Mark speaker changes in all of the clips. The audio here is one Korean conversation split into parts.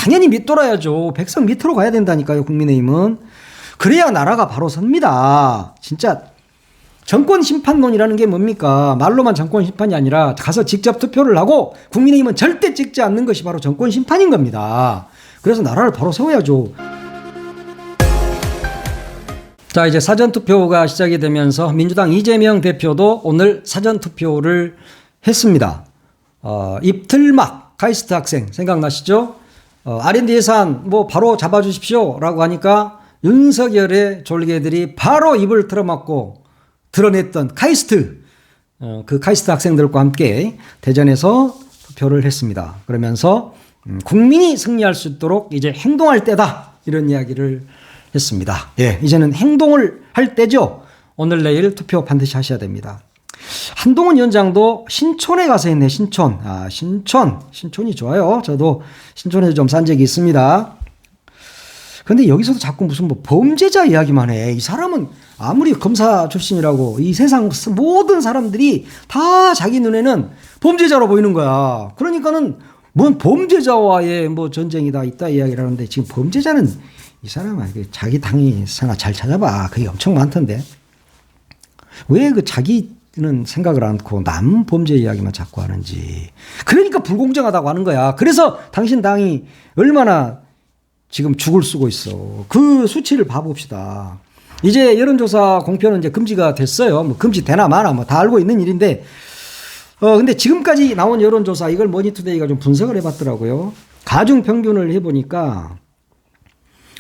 Speaker 1: 당연히 밑돌아야죠. 백성 밑으로 가야 된다니까요, 국민의힘은. 그래야 나라가 바로 섭니다. 진짜 정권 심판론이라는 게 뭡니까? 말로만 정권 심판이 아니라 가서 직접 투표를 하고 국민의힘은 절대 찍지 않는 것이 바로 정권 심판인 겁니다. 그래서 나라를 바로 세워야죠. 자, 이제 사전투표가 시작이 되면서 민주당 이재명 대표도 오늘 사전투표를 했습니다. 입틀막 카이스트 학생 생각나시죠? R&D 예산 뭐 바로 잡아주십시오 라고 하니까 윤석열의 졸개들이 바로 입을 틀어막고 드러냈던 카이스트, 그 카이스트 학생들과 함께 대전에서 투표를 했습니다. 그러면서 국민이 승리할 수 있도록 이제 행동할 때다, 이런 이야기를 했습니다. 예, 이제는 행동을 할 때죠. 오늘 내일 투표 반드시 하셔야 됩니다. 한동훈 위원장도 신촌에 가서 했네. 신촌. 신촌이 좋아요. 저도 신촌에서 좀 산 적이 있습니다. 근데 여기서도 자꾸 무슨 뭐 범죄자 이야기만 해. 이 사람은 아무리 검사 출신이라고 이 세상 모든 사람들이 다 자기 눈에는 범죄자로 보이는 거야. 그러니까는 뭔 범죄자와의 뭐 전쟁이다 있다 이야기를 하는데, 지금 범죄자는 이 사람아 자기 당이 생각 잘 찾아봐. 그게 엄청 많던데. 왜 그 자기는 생각을 않고 남 범죄 이야기만 자꾸 하는지. 그러니까 불공정하다고 하는 거야. 그래서 당신 당이 얼마나 지금 죽을 쓰고 있어. 그 수치를 봐봅시다. 이제 여론조사 공표는 이제 금지가 됐어요. 뭐 금지 되나 마나 뭐 다 알고 있는 일인데, 근데 지금까지 나온 여론조사 이걸 머니투데이가 좀 분석을 해봤더라고요. 가중 평균을 해보니까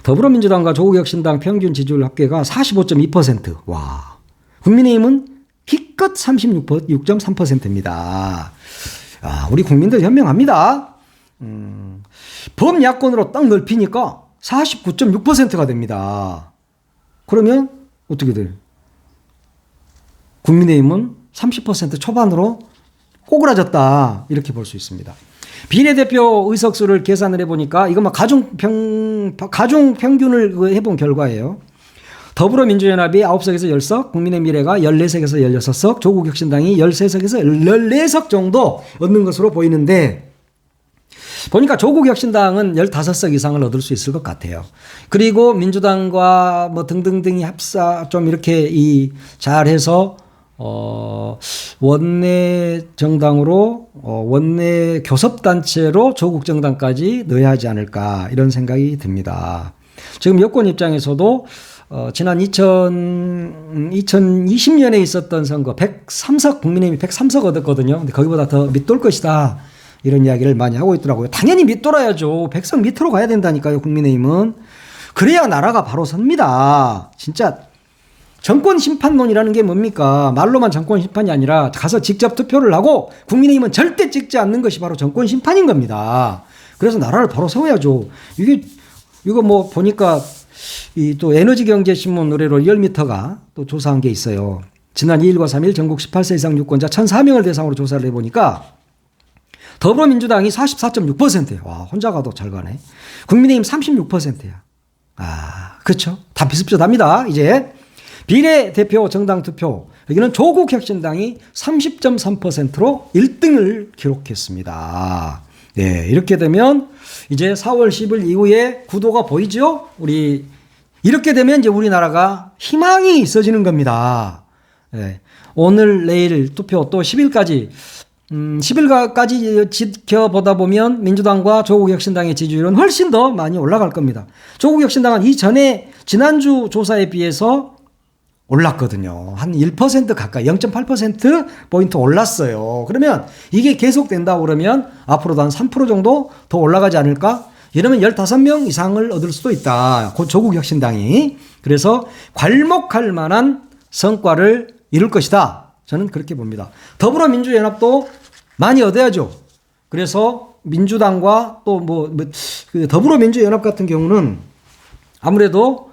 Speaker 1: 더불어민주당과 조국혁신당 평균 지지율 합계가 45.2%. 와. 국민의힘은 기껏 36.3%입니다. 우리 국민들 현명합니다. 범야권으로 딱 넓히니까 49.6%가 됩니다. 그러면 어떻게 돼요? 국민의힘은 30% 초반으로 꼬그라졌다, 이렇게 볼 수 있습니다. 비례대표 의석수를 계산을 해보니까 이거 막 가중 평균을 해본 결과예요. 더불어민주연합이 9석에서 10석, 국민의미래가 14석에서 16석, 조국혁신당이 13석에서 14석 정도 얻는 것으로 보이는데, 보니까 조국혁신당은 15석 이상을 얻을 수 있을 것 같아요. 그리고 민주당과 뭐 등등등이 합사 좀 이렇게 잘해서 원내 정당으로 원내 교섭단체로 조국정당까지 넣어야 하지 않을까, 이런 생각이 듭니다. 지금 여권 입장에서도 지난 2020년에 있었던 선거 103석, 국민의힘이 103석 얻었거든요. 근데 거기보다 더 밑돌 것이다, 이런 이야기를 많이 하고 있더라고요. 당연히 밑돌아야죠. 백성 밑으로 가야 된다니까요, 국민의힘은. 그래야 나라가 바로 섭니다. 진짜 정권 심판론이라는 게 뭡니까? 말로만 정권 심판이 아니라 가서 직접 투표를 하고 국민의힘은 절대 찍지 않는 것이 바로 정권 심판인 겁니다. 그래서 나라를 바로 세워야죠. 이거 뭐 보니까 또 에너지경제신문 의뢰로 리얼미터가 또 조사한 게 있어요. 지난 2일과 3일 전국 18세 이상 유권자 1,004명을 대상으로 조사를 해보니까 더불어민주당이 44.6%예요. 와, 혼자 가도 잘 가네. 국민의힘 36%야. 그렇죠. 다 비슷비슷합니다. 이제 비례대표 정당 투표, 여기는 조국혁신당이 30.3%로 1등을 기록했습니다. 네, 이렇게 되면 이제 4월 10일 이후에 구도가 보이죠? 이렇게 되면 이제 우리나라가 희망이 있어지는 겁니다. 네, 오늘 내일 투표 또 10일까지 10일까지 지켜보다 보면 민주당과 조국혁신당의 지지율은 훨씬 더 많이 올라갈 겁니다. 조국혁신당은 지난주 조사에 비해서 올랐거든요. 한 1% 가까이 0.8%포인트 올랐어요. 그러면 이게 계속된다고 그러면 앞으로도 한 3% 정도 더 올라가지 않을까? 이러면 15명 이상을 얻을 수도 있다. 곧 조국혁신당이. 그래서 괄목할 만한 성과를 이룰 것이다. 저는 그렇게 봅니다. 더불어민주연합도 많이 얻어야죠. 그래서 민주당과 또 그 더불어민주연합 같은 경우는 아무래도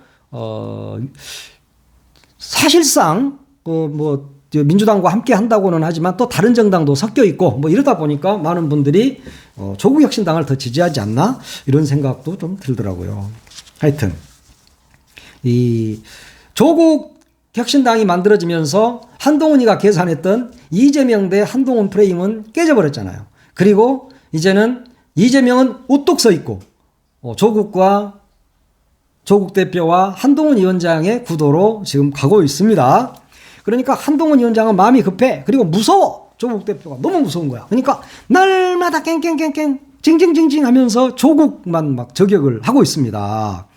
Speaker 1: 사실상 민주당과 함께 한다고는 하지만 또 다른 정당도 섞여 있고 뭐 이러다 보니까 많은 분들이 조국혁신당을 더 지지하지 않나, 이런 생각도 좀 들더라고요. 하여튼 이 조국혁신당이 만들어지면서 한동훈이가 계산했던 이재명 대 한동훈 프레임은 깨져버렸잖아요. 그리고 이제는 이재명은 우뚝 서 있고 조국 대표와 한동훈 위원장의 구도로 지금 가고 있습니다. 그러니까 한동훈 위원장은 마음이 급해. 그리고 무서워. 조국 대표가 너무 무서운 거야. 그러니까 날마다 깽깽깽깽 징징징징 하면서 조국만 막 저격을 하고 있습니다.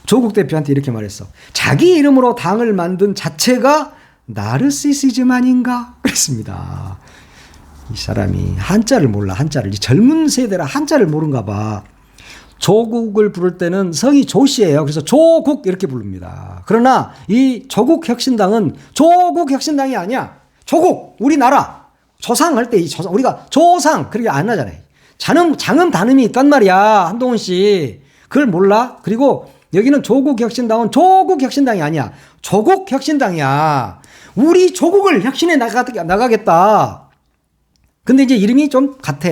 Speaker 1: 조국 대표한테 이렇게 말했어. 자기 이름으로 당을 만든 자체가 나르시시즘 아닌가? 그랬습니다. 이 사람이 한자를 몰라. 한자를. 젊은 세대라 한자를 모른가 봐. 조국을 부를 때는 성이 조씨예요. 그래서 조국 이렇게 부릅니다. 그러나 이 조국혁신당은 조국혁신당이 아니야. 조국, 우리나라. 조상 할 때 이 조상, 우리가 조상 그렇게 안 하잖아요. 장음 단음이 있단 말이야. 한동훈 씨. 그걸 몰라? 그리고 여기는 조국혁신당은 조국혁신당이 아니야. 조국혁신당이야. 우리 조국을 혁신해 나가겠다. 근데 이제 이름이 좀 같아.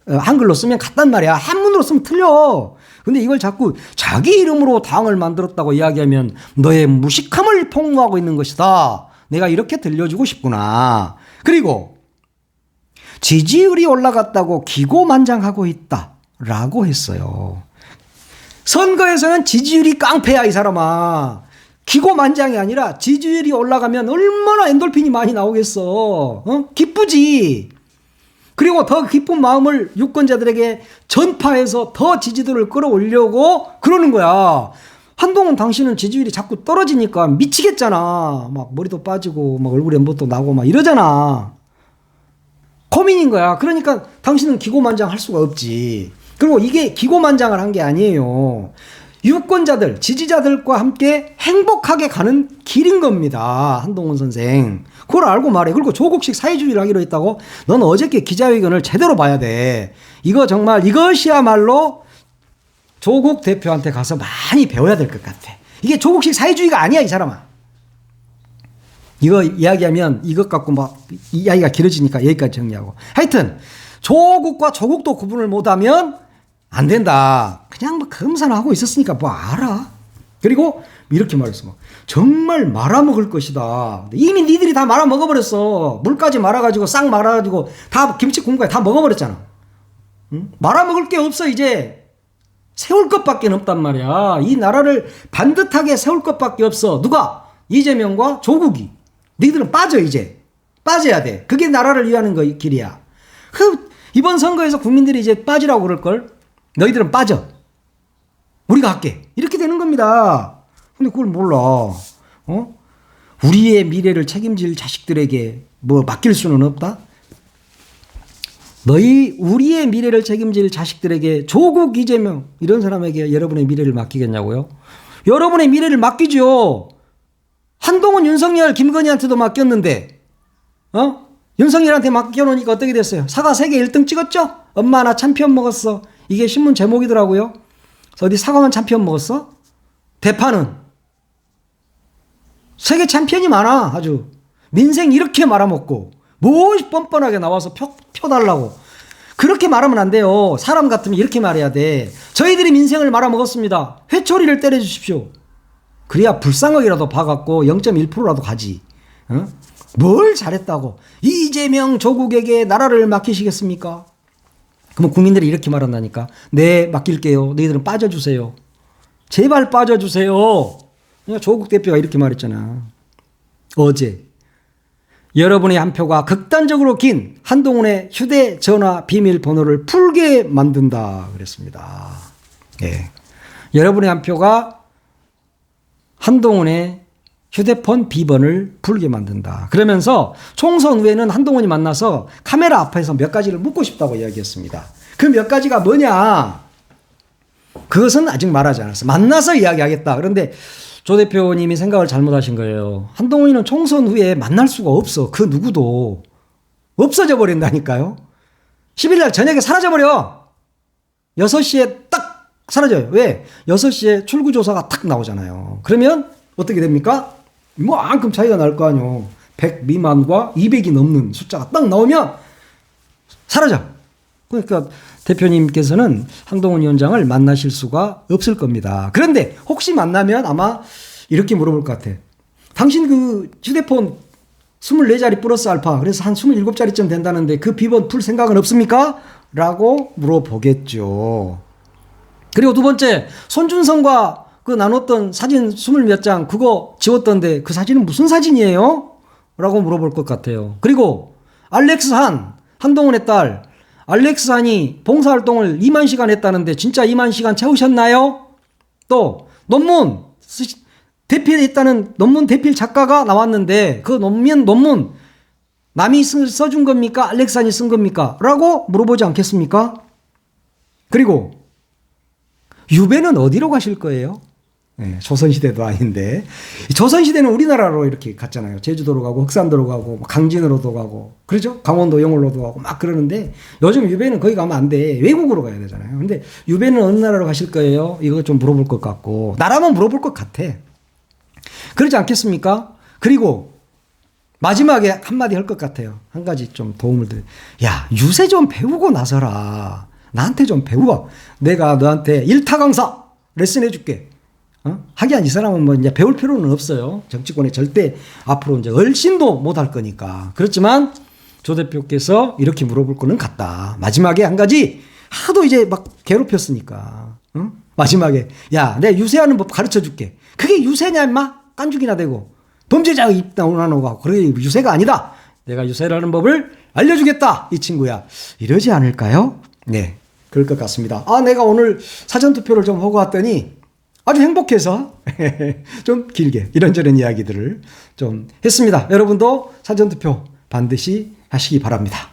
Speaker 1: 한글로 쓰면 같단 말이야. 한문으로 쓰면 틀려. 근데 이걸 자꾸 자기 이름으로 당을 만들었다고 이야기하면 너의 무식함을 폭로하고 있는 것이다. 내가 이렇게 들려주고 싶구나. 그리고 지지율이 올라갔다고 기고만장하고 있다. 라고 했어요. 선거에서는 지지율이 깡패야, 이 사람아. 기고만장이 아니라 지지율이 올라가면 얼마나 엔돌핀이 많이 나오겠어. 기쁘지. 그리고 더 기쁜 마음을 유권자들에게 전파해서 더 지지도를 끌어올려고 그러는 거야. 한동훈 당신은 지지율이 자꾸 떨어지니까 미치겠잖아. 막 머리도 빠지고 막 얼굴에 뭣도 나고 막 이러잖아. 고민인 거야. 그러니까 당신은 기고만장할 수가 없지. 그리고 이게 기고만장을 한 게 아니에요. 유권자들, 지지자들과 함께 행복하게 가는 길인 겁니다. 한동훈 선생. 그걸 알고 말해. 그리고 조국식 사회주의를 하기로 했다고? 넌 어저께 기자회견을 제대로 봐야 돼. 이거 정말 이것이야말로 조국 대표한테 가서 많이 배워야 될 것 같아. 이게 조국식 사회주의가 아니야, 이 사람아. 이거 이야기하면 이것 갖고 막 이야기가 길어지니까 여기까지 정리하고. 하여튼 조국과 조국도 구분을 못하면 안 된다. 그냥 뭐 금산하고 있었으니까 뭐 알아. 그리고 이렇게 말했어. 정말 말아먹을 것이다. 이미 니들이 다 말아먹어버렸어. 물까지 말아가지고 싹 말아가지고 다 김치 국물까지 다 먹어버렸잖아. 응? 말아먹을 게 없어 이제. 세울 것밖에 없단 말이야. 이 나라를 반듯하게 세울 것밖에 없어. 누가? 이재명과 조국이. 너희들은 빠져 이제. 빠져야 돼. 그게 나라를 위하는 길이야. 이번 선거에서 국민들이 이제 빠지라고 그럴걸. 너희들은 빠져. 우리가 할게. 이렇게 되는 겁니다. 근데 그걸 몰라. 우리의 미래를 책임질 자식들에게 뭐 맡길 수는 없다? 우리의 미래를 책임질 자식들에게 조국, 이재명 이런 사람에게 여러분의 미래를 맡기겠냐고요? 여러분의 미래를 맡기죠. 한동훈, 윤석열, 김건희한테도 맡겼는데 윤석열한테 맡겨놓으니까 어떻게 됐어요? 사과 세계 1등 찍었죠? 엄마 나 참피언 먹었어. 이게 신문 제목이더라고요. 어디 사과만 참피언 먹었어? 대파는 세계 챔피언이 많아. 아주 민생 이렇게 말아먹고 뭐 뻔뻔하게 나와서 표 달라고. 그렇게 말하면 안 돼요. 사람 같으면 이렇게 말해야 돼. 저희들이 민생을 말아먹었습니다. 회초리를 때려주십시오. 그래야 불쌍하게라도 봐갖고 0.1%라도 가지. 뭘 잘했다고 이재명, 조국에게 나라를 맡기시겠습니까? 그러면 국민들이 이렇게 말한다니까. 네, 맡길게요. 너희들은 빠져주세요. 제발 빠져주세요. 조국 대표가 이렇게 말했잖아. 어제 여러분의 한 표가 극단적으로 긴 한동훈의 휴대전화 비밀번호를 풀게 만든다 그랬습니다. 예. 여러분의 한 표가 한동훈의 휴대폰 비번을 풀게 만든다. 그러면서 총선 후에는 한동훈이 만나서 카메라 앞에서 몇 가지를 묻고 싶다고 이야기했습니다. 그 몇 가지가 뭐냐? 그것은 아직 말하지 않았어. 만나서 이야기하겠다. 그런데 조 대표님이 생각을 잘못하신 거예요. 한동훈이는 총선 후에 만날 수가 없어. 그 누구도. 없어져 버린다니까요. 10일 날 저녁에 사라져버려. 6시에 딱 사라져요. 왜? 6시에 출구조사가 탁 나오잖아요. 그러면 어떻게 됩니까? 이만큼 차이가 날 거 아니에요. 100 미만과 200이 넘는 숫자가 딱 나오면 사라져. 그러니까 대표님께서는 한동훈 위원장을 만나실 수가 없을 겁니다. 그런데 혹시 만나면 아마 이렇게 물어볼 것 같아. 당신 그 휴대폰 24자리 플러스 알파 그래서 한 27자리쯤 된다는데 그 비번 풀 생각은 없습니까? 라고 물어보겠죠. 그리고 두 번째, 손준성과 그 나눴던 사진 20몇 장 그거 지웠던데 그 사진은 무슨 사진이에요? 라고 물어볼 것 같아요. 그리고 알렉스 한동훈의 딸 알렉스 한이 봉사활동을 2만 시간 했다는데 진짜 2만 시간 채우셨나요? 또 논문 대필했다는 논문 대필 작가가 나왔는데 그 논문 남이 써준 겁니까? 알렉스 한이 쓴 겁니까? 라고 물어보지 않겠습니까? 그리고 유배는 어디로 가실 거예요? 네, 조선시대도 아닌데. 조선시대는 우리나라로 이렇게 갔잖아요. 제주도로 가고 흑산도로 가고 강진으로도 가고 그렇죠? 강원도 영월로도 가고 막 그러는데 요즘 유배는 거기 가면 안 돼. 외국으로 가야 되잖아요. 근데 유배는 어느 나라로 가실 거예요? 이거 좀 물어볼 것 같고 나라만 물어볼 것 같아. 그러지 않겠습니까? 그리고 마지막에 한마디 할 것 같아요. 한 가지 좀 도움을 드려. 야, 유세 좀 배우고 나서라. 나한테 좀 배워. 내가 너한테 일타 강사 레슨 해줄게. 하기야 이 사람은 뭐 이제 배울 필요는 없어요. 정치권에 절대 앞으로 이제 얼씬도 못할 거니까. 그렇지만 조 대표께서 이렇게 물어볼 거는 같다. 마지막에 한 가지 하도 이제 막 괴롭혔으니까. 마지막에 야, 내가 유세하는 법 가르쳐 줄게. 그게 유세냐 임마? 깐죽이나 대고 범죄자 입당하고 하고 그게 유세가 아니다. 내가 유세라는 법을 알려주겠다. 이 친구야. 이러지 않을까요? 네, 그럴 것 같습니다. 아, 내가 오늘 사전투표를 좀 하고 왔더니 아주 행복해서 좀 길게 이런저런 이야기들을 좀 했습니다. 여러분도 사전투표 반드시 하시기 바랍니다.